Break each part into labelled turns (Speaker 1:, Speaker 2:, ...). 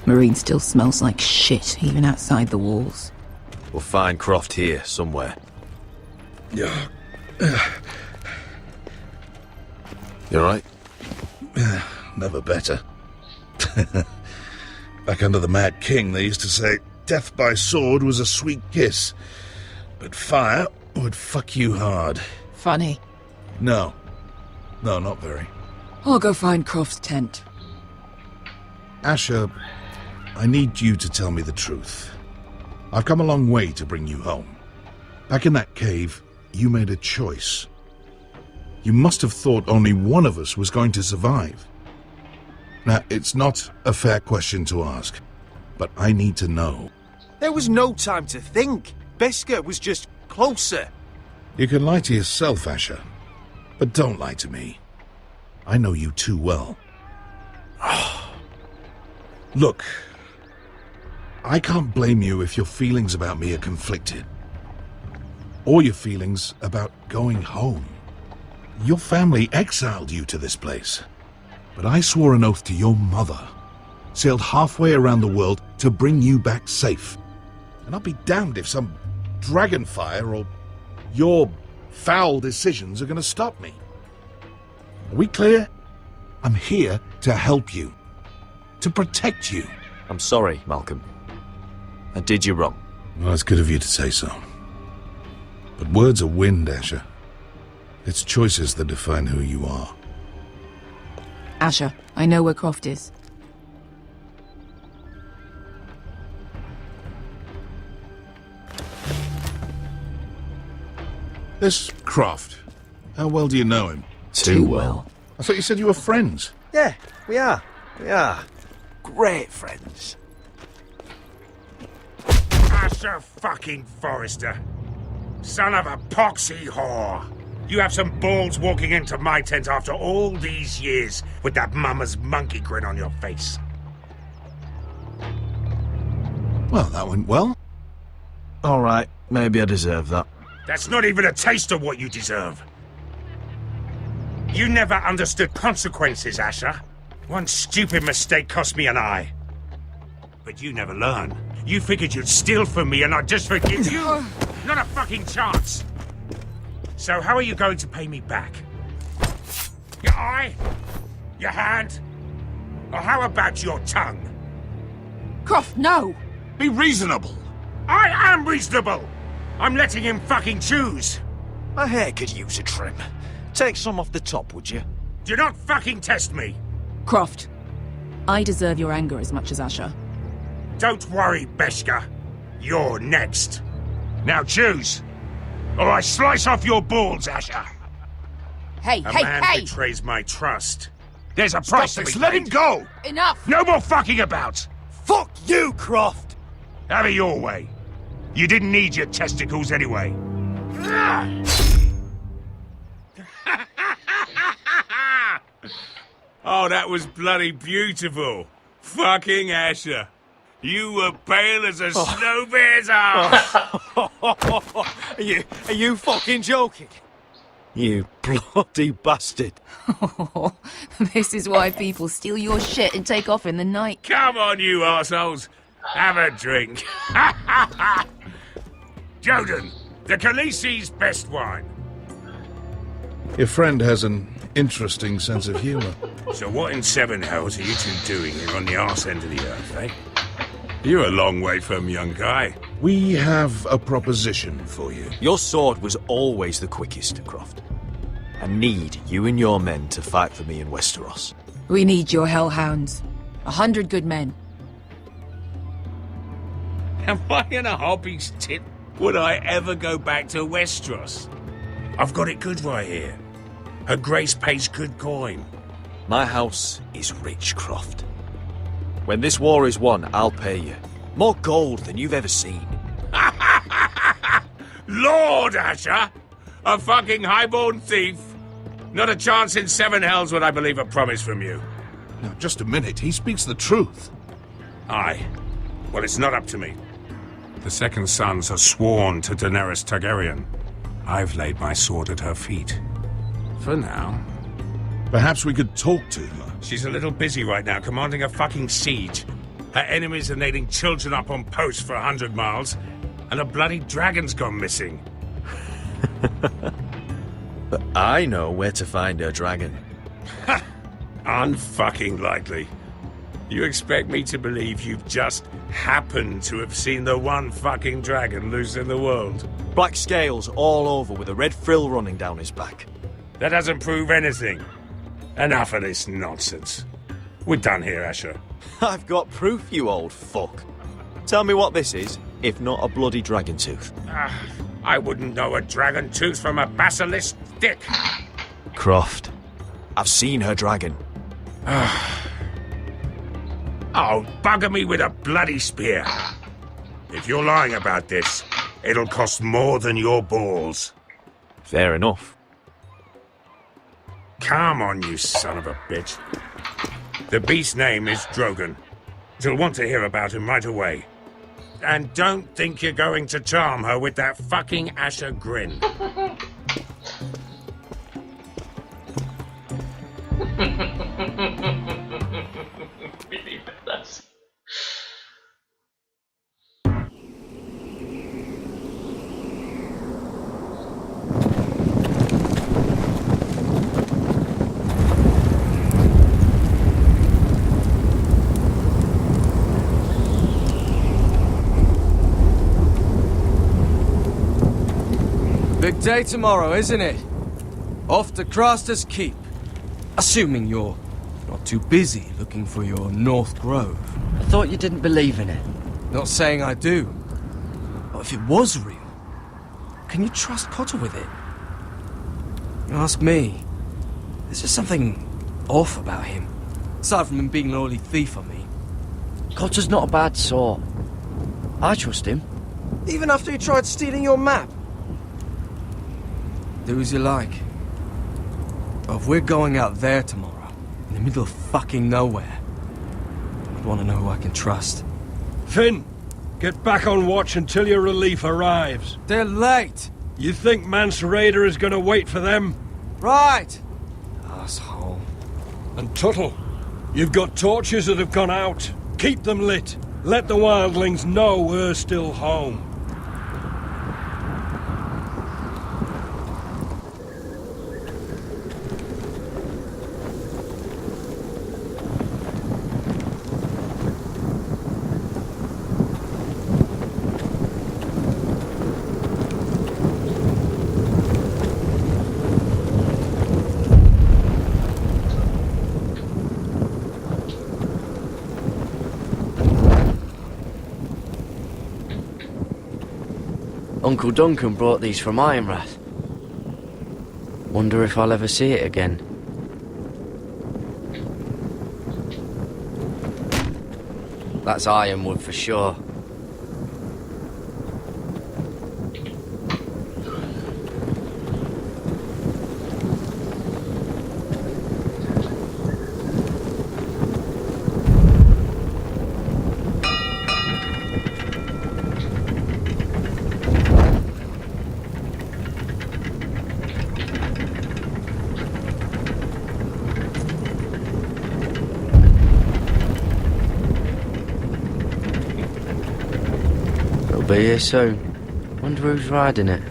Speaker 1: Marine still smells like shit, even outside the walls.
Speaker 2: We'll find Croft here, somewhere.
Speaker 3: Yeah.
Speaker 2: You alright?
Speaker 3: Never better. Back under the Mad King, they used to say, death by sword was a sweet kiss, but fire would fuck you hard.
Speaker 1: Funny.
Speaker 3: No. No, not very.
Speaker 1: I'll go find Croft's tent.
Speaker 3: Asher, I need you to tell me the truth. I've come a long way to bring you home. Back in that cave, you made a choice. You must have thought only one of us was going to survive. Now, it's not a fair question to ask, but I need to know.
Speaker 2: There was no time to think. Beskar was just closer.
Speaker 3: You can lie to yourself, Asher, but don't lie to me. I know you too well. Look, I can't blame you if your feelings about me are conflicted. Or your feelings about going home. Your family exiled you to this place. But I swore an oath to your mother, sailed halfway around the world to bring you back safe. And I'll be damned if some dragonfire or your foul decisions are going to stop me. Are we clear? I'm here to help you. To protect you.
Speaker 2: I'm sorry, Malcolm. I did you wrong.
Speaker 3: Well, it's good of you to say so. But words are wind, Asher. It's choices that define who you are.
Speaker 1: Asher, I know where Croft is.
Speaker 3: This Croft, how well do you know him?
Speaker 2: Too well.
Speaker 3: I thought you said you were friends.
Speaker 2: Yeah, we are. We are. Great friends.
Speaker 4: Asher fucking Forrester. Son of a poxy whore. You have some balls walking into my tent after all these years with that mama's monkey grin on your face.
Speaker 3: Well, that went well.
Speaker 2: All right, maybe I deserve that.
Speaker 4: That's not even a taste of what you deserve. You never understood consequences, Asher. One stupid mistake cost me an eye. But you never learn. You figured you'd steal from me and I'd just forgive you? Not a fucking chance. So how are you going to pay me back? Your eye? Your hand? Or how about your tongue?
Speaker 1: Croft, no!
Speaker 4: Be reasonable. I am reasonable! I'm letting him fucking choose.
Speaker 2: My hair could use a trim. Take some off the top, would you?
Speaker 4: Do not fucking test me.
Speaker 1: Croft, I deserve your anger as much as Asher.
Speaker 4: Don't worry, Beskar. You're next. Now choose. Or I slice off your balls, Asher.
Speaker 1: Hey,
Speaker 4: A man betrays my trust. There's a price to be paid. Let him go!
Speaker 1: Enough!
Speaker 4: No more fucking about!
Speaker 2: Fuck you, Croft!
Speaker 4: Have it your way. You didn't need your testicles anyway. Oh, that was bloody beautiful. Fucking Asher. You were pale as a snow bear's arse.
Speaker 2: Are you fucking joking? You bloody bastard.
Speaker 1: This is why people steal your shit and take off in the night.
Speaker 4: Come on, you arseholes. Have a drink. Joden, the Khaleesi's best wine.
Speaker 3: Your friend has an interesting sense of humor.
Speaker 4: So what in seven hells are you two doing here on the arse end of the earth, eh? You're a long way from, young guy.
Speaker 3: We have a proposition for you.
Speaker 2: Your sword was always the quickest, Croft. I need you and your men to fight for me in Westeros.
Speaker 1: We need your hellhounds. 100 good men.
Speaker 4: Am I in a hobby's tit? Would I ever go back to Westeros? I've got it good right here. Her Grace pays good coin.
Speaker 2: My house is rich, Croft. When this war is won, I'll pay you. More gold than you've ever seen.
Speaker 4: Lord, Asher! A fucking highborn thief! Not a chance in seven hells would I believe a promise from you.
Speaker 3: Now, just a minute. He speaks the truth.
Speaker 4: Aye. Well, it's not up to me. The Second Sons are sworn to Daenerys Targaryen. I've laid my sword at her feet. For now.
Speaker 3: Perhaps we could talk to her.
Speaker 4: She's a little busy right now, commanding a fucking siege. Her enemies are nailing children up on posts for 100 miles, and a bloody dragon's gone missing.
Speaker 2: But I know where to find her dragon.
Speaker 4: Ha! Unfucking likely. You expect me to believe you've just happened to have seen the one fucking dragon loose in the world?
Speaker 2: Black scales all over with a red frill running down his back.
Speaker 4: That doesn't prove anything. Enough of this nonsense. We're done here, Asher.
Speaker 2: I've got proof, you old fuck. Tell me what this is, if not a bloody dragon tooth.
Speaker 4: I wouldn't know a dragon tooth from a basilisk dick.
Speaker 2: Croft, I've seen her dragon.
Speaker 4: Oh, bugger me with a bloody spear. If you're lying about this, it'll cost more than your balls.
Speaker 2: Fair enough.
Speaker 4: Come on, you son of a bitch. The beast's name is Drogon. She'll want to hear about him right away. And don't think you're going to charm her with that fucking Asher grin.
Speaker 5: Big day tomorrow, isn't it? Off to Craster's Keep. Assuming you're not too busy looking for your North Grove.
Speaker 6: I thought you didn't believe in it.
Speaker 5: Not saying I do. But if it was real, can you trust Cotter with it? You ask me. There's just something off about him. Aside from him being an early thief on me.
Speaker 6: Cotter's not a bad sort. I trust him.
Speaker 5: Even after he tried stealing your map. Do as you like. But if we're going out there tomorrow, in the middle of fucking nowhere, I'd want to know who I can trust.
Speaker 7: Finn, get back on watch until your relief arrives.
Speaker 5: They're late!
Speaker 7: You think Mance Raider is going to wait for them?
Speaker 5: Right! Asshole.
Speaker 7: And Tuttle, you've got torches that have gone out. Keep them lit. Let the wildlings know we're still home.
Speaker 6: Uncle Duncan brought these from Ironrath. Wonder if I'll ever see it again. That's ironwood for sure. Be here soon. Wonder who's riding it.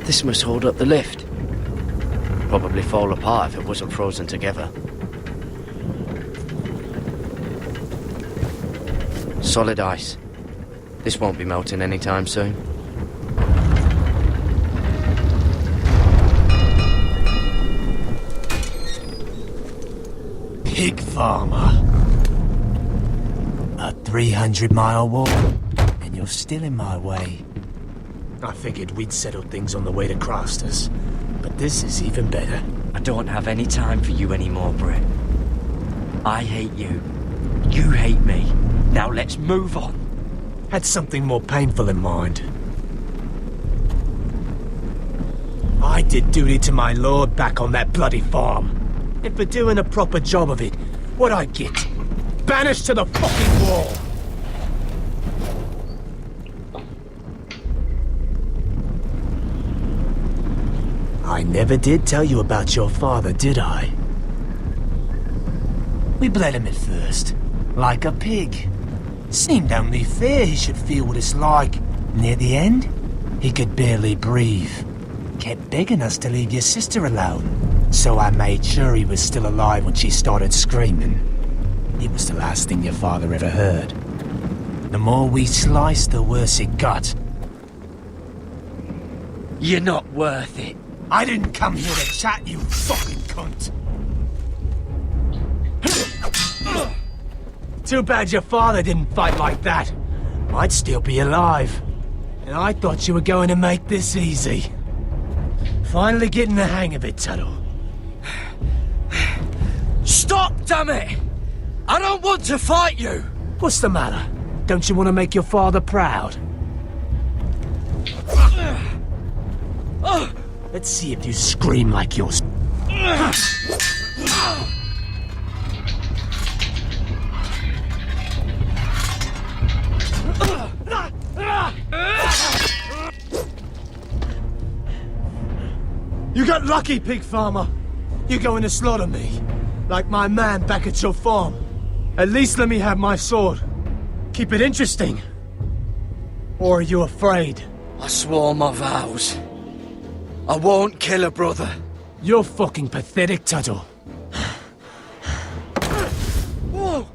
Speaker 6: This must hold up the lift. Probably fall apart if it wasn't frozen together. Solid ice. This won't be melting anytime soon.
Speaker 8: Pig farmer. A 300-mile walk, and you're still in my way. I figured we'd settle things on the way to Craster's, but this is even better.
Speaker 6: I don't have any time for you anymore, Britt. I hate you. You hate me. Now let's move on.
Speaker 8: Had something more painful in mind. I did duty to my lord back on that bloody farm. And for doing a proper job of it, what'd I get? Banished to the fucking wall! I never did tell you about your father, did I? We bled him at first, like a pig. Seemed only fair he should feel what it's like. Near the end, he could barely breathe. Kept begging us to leave your sister alone. So I made sure he was still alive when she started screaming. It was the last thing your father ever heard. The more we sliced, the worse it got.
Speaker 6: You're not worth it.
Speaker 8: I didn't come here to chat, you fucking cunt. Too bad your father didn't fight like that. I'd still be alive. And I thought you were going to make this easy. Finally getting the hang of it, Tuttle.
Speaker 6: Stop, damn it! I don't want to fight you!
Speaker 8: What's the matter? Don't you want to make your father proud? Let's see if you scream like yours. You got lucky, pig farmer. You're going to slaughter me, like my man back at your farm. At least let me have my sword. Keep it interesting. Or are you afraid?
Speaker 6: I swore my vows. I won't kill a brother.
Speaker 8: You're fucking pathetic, Tuttle.
Speaker 6: Whoa!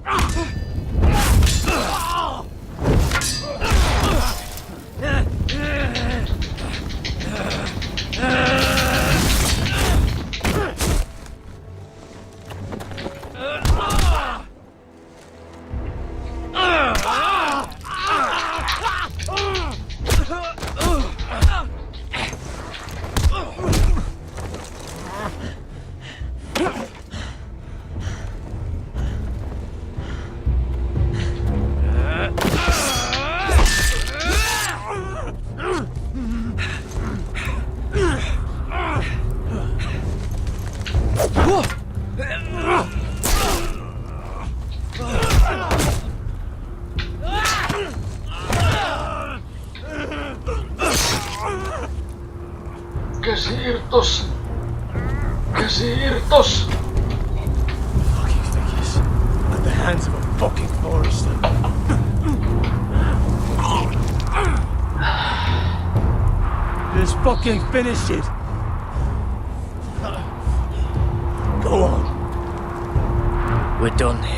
Speaker 3: Kesirtos!
Speaker 8: Fucking figures. At the hands of a fucking forester. Just fucking finish it. Go on.
Speaker 6: We're done here.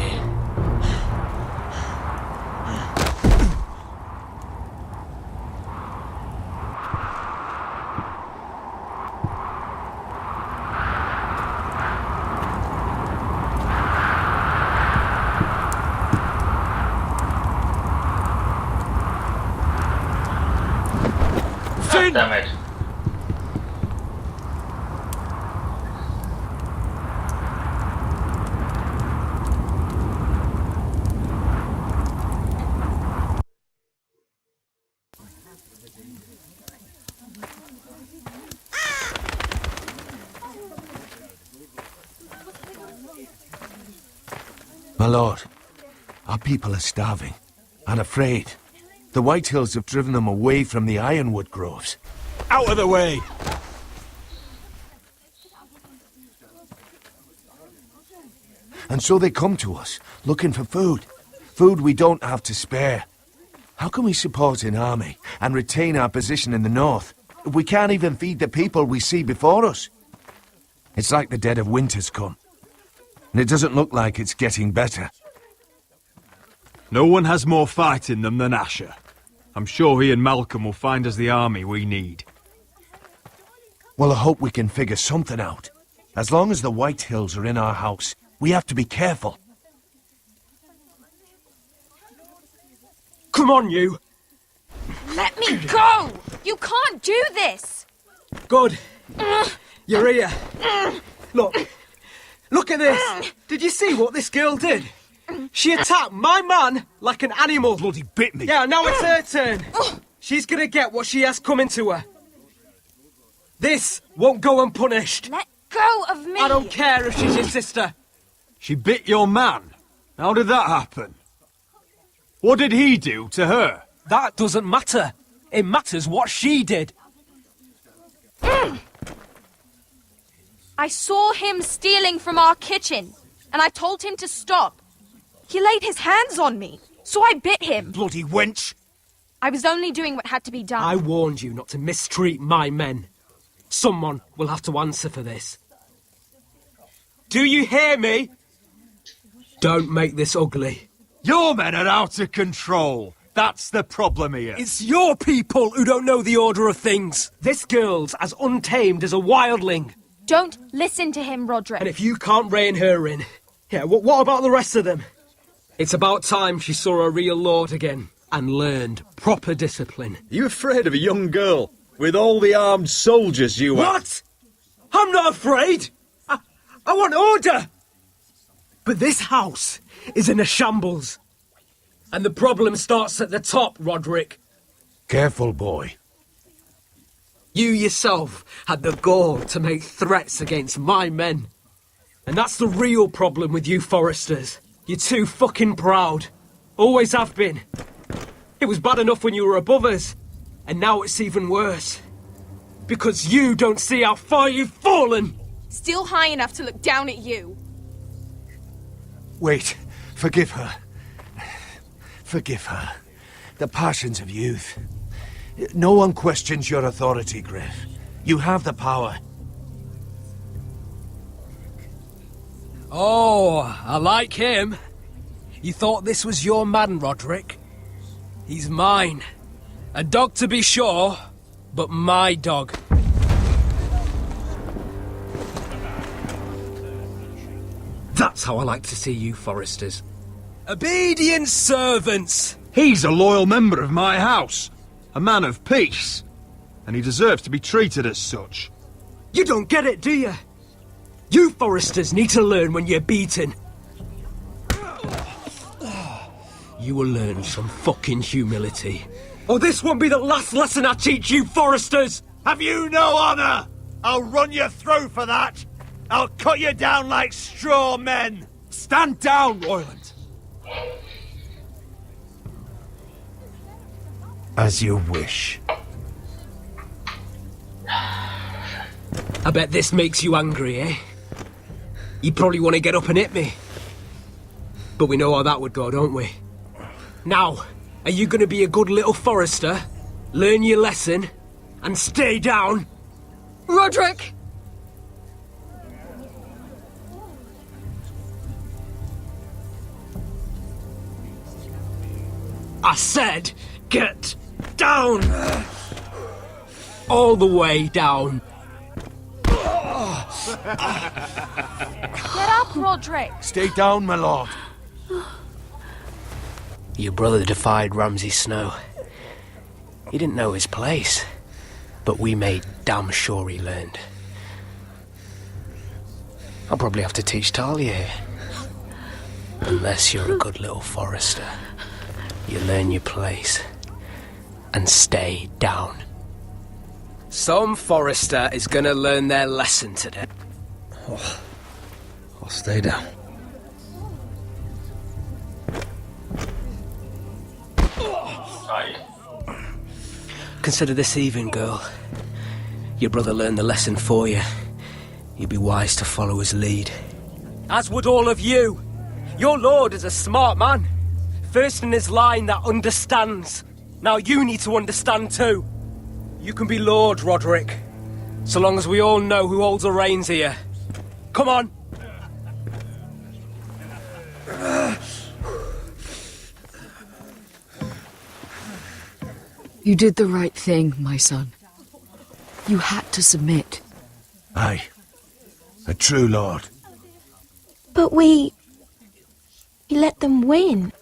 Speaker 9: Damn it.
Speaker 3: My lord, our people are starving and afraid. The White Hills have driven them away from the ironwood groves.
Speaker 7: Out of the way!
Speaker 3: And so they come to us, looking for food. Food we don't have to spare. How can we support an army and retain our position in the north if we can't even feed the people we see before us? It's like the dead of winter's come. And it doesn't look like it's getting better.
Speaker 10: No one has more fight in them than Asher. I'm sure he and Malcolm will find us the army we need.
Speaker 3: Well, I hope we can figure something out. As long as the White Hills are in our house, we have to be careful.
Speaker 7: Come on, you!
Speaker 11: Let me go! You can't do this!
Speaker 5: Good. You're here. Look. Look at this! Did you see what this girl did? She attacked my man like an animal.
Speaker 7: Bloody bit me.
Speaker 5: Yeah, now it's her turn. She's gonna get what she has coming to her. This won't go unpunished.
Speaker 11: Let go of me!
Speaker 5: I don't care if she's your sister.
Speaker 10: She bit your man. How did that happen? What did he do to her?
Speaker 5: That doesn't matter. It matters what she did.
Speaker 11: I saw him stealing from our kitchen, and I told him to stop. He laid his hands on me, so I bit him.
Speaker 5: Bloody wench!
Speaker 11: I was only doing what had to be done.
Speaker 5: I warned you not to mistreat my men. Someone will have to answer for this. Do you hear me? Don't make this ugly.
Speaker 10: Your men are out of control. That's the problem here.
Speaker 5: It's your people who don't know the order of things. This girl's as untamed as a wildling.
Speaker 11: Don't listen to him, Roderick.
Speaker 5: And if you can't rein her in, yeah, what about the rest of them? It's about time she saw a real lord again and learned proper discipline.
Speaker 10: You afraid of a young girl with all the armed soldiers you have?
Speaker 5: What? I'm not afraid. I want order. But this house is in a shambles. And the problem starts at the top, Roderick.
Speaker 8: Careful, boy.
Speaker 5: You yourself had the gall to make threats against my men. And that's the real problem with you Foresters. You're too fucking proud. Always have been. It was bad enough when you were above us. And now it's even worse. Because you don't see how far you've fallen.
Speaker 11: Still high enough to look down at you.
Speaker 8: Wait. Forgive her. Forgive her. The passions of youth. No one questions your authority, Griff. You have the power.
Speaker 5: Oh, I like him. You thought this was your man, Roderick? He's mine. A dog to be sure, but my dog. That's how I like to see you, Foresters. Obedient servants!
Speaker 10: He's a loyal member of my house. A man of peace. And he deserves to be treated as such.
Speaker 5: You don't get it, do you? You Foresters need to learn when you're beaten. You will learn some fucking humility. Or this won't be the last lesson I teach you, Foresters!
Speaker 2: Have you no honor? I'll run your throat for that. I'll cut you down like straw men.
Speaker 10: Stand down, Royland.
Speaker 8: As you wish.
Speaker 5: I bet this makes you angry, eh? You probably want to get up and hit me. But we know how that would go, don't we? Now, are you going to be a good little Forester, learn your lesson, and stay down?
Speaker 11: Roderick!
Speaker 5: I said, get down! All the way down.
Speaker 11: Get up, Roderick!
Speaker 8: Stay down, my lord.
Speaker 5: Your brother defied Ramsay Snow. He didn't know his place, but we made damn sure he learned. I'll probably have to teach Talia here. Unless you're a good little Forester. You learn your place and stay down. Some Forester is gonna learn their lesson today.
Speaker 3: Oh, I'll stay down.
Speaker 5: Consider this even, girl. Your brother learned the lesson for you. You'd be wise to follow his lead. As would all of you. Your lord is a smart man. First in his line that understands. Now you need to understand too. You can be Lord, Roderick. So long as we all know who holds the reins here. Come on.
Speaker 1: You did the right thing, my son. You had to submit.
Speaker 8: Aye. A true lord.
Speaker 9: But we let them win.